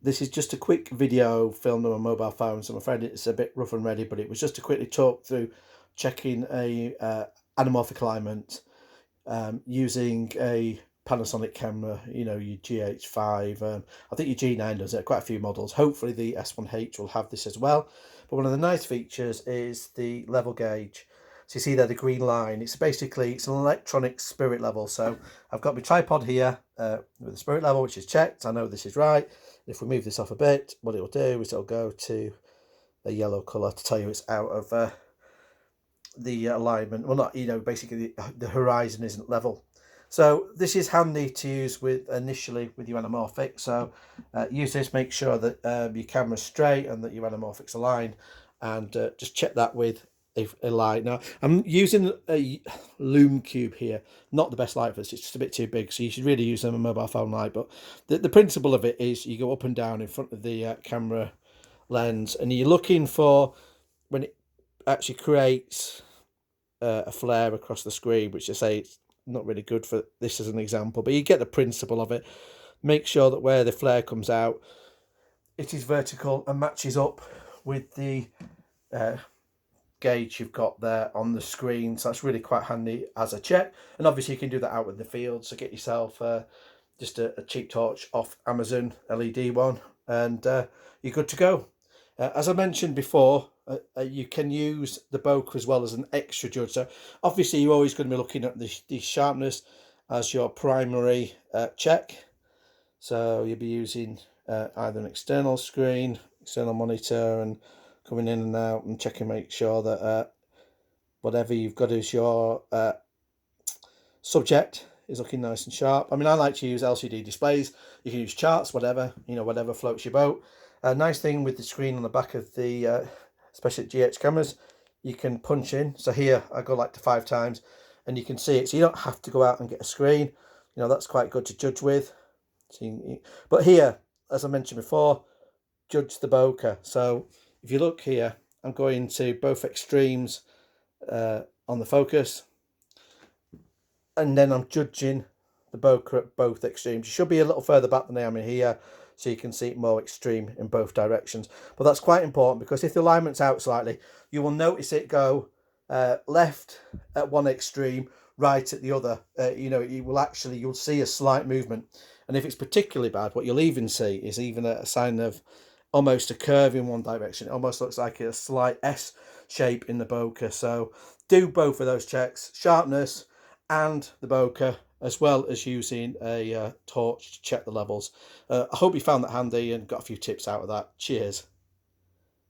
This is just a quick video filmed on my mobile phone, so I'm afraid it's a bit rough and ready, but it was just to quickly talk through checking a anamorphic alignment using a Panasonic camera, you know, your GH5. I think your G9 does it, quite a few models. Hopefully the S1H will have this as well. But one of the nice features is the level gauge. So you see there the green line. It's an electronic spirit level. So I've got my tripod here with the spirit level, which is checked. I know this is right. If we move this off a bit, what it'll do is it'll go to a yellow colour to tell you it's out of the alignment. Well, not, you know, basically the horizon isn't level. So this is handy to use with initially with your anamorphic. So use this, make sure that your camera's straight and that your anamorphic's aligned, and just check that with a light. Now I'm using a Lume Cube here, not the best light for this, it's just a bit too big, so you should really use a mobile phone light. But the principle of it is you go up and down in front of the camera lens, and you're looking for when it actually creates a flare across the screen, which I say it's not really good for this as an example, but you get the principle of it. Make sure that where the flare comes out, it is vertical and matches up with the gauge you've got there on the screen. So that's really quite handy as a check. And obviously you can do that out in the field, so get yourself just a cheap torch off Amazon, LED one, and you're good to go. As I mentioned before, you can use the bokeh as well as an extra judge. So obviously you're always going to be looking at the sharpness as your primary check. So you'll be using either an external screen, external monitor, and coming in and out and checking, make sure that whatever you've got as your subject is looking nice and sharp. I mean, I like to use LCD displays. You can use charts, whatever, you know, whatever floats your boat. A nice thing with the screen on the back of the especially GH cameras, you can punch in. So here I go like to 5 times and you can see it, so you don't have to go out and get a screen. You know, that's quite good to judge with. But here, as I mentioned before, judge the bokeh. So if you look here, I'm going to both extremes on the focus, and then I'm judging the bokeh at both extremes. You should be a little further back than I am in here, so you can see it more extreme in both directions. But that's quite important, because if the alignment's out slightly, you will notice it go left at one extreme, right at the other. You know, you'll see a slight movement. And if it's particularly bad, what you'll even see is even a sign of almost a curve in one direction. It almost looks like a slight S shape in the bokeh. So do both of those checks, sharpness and the bokeh, as well as using a torch to check the levels. I hope you found that handy and got a few tips out of that. Cheers.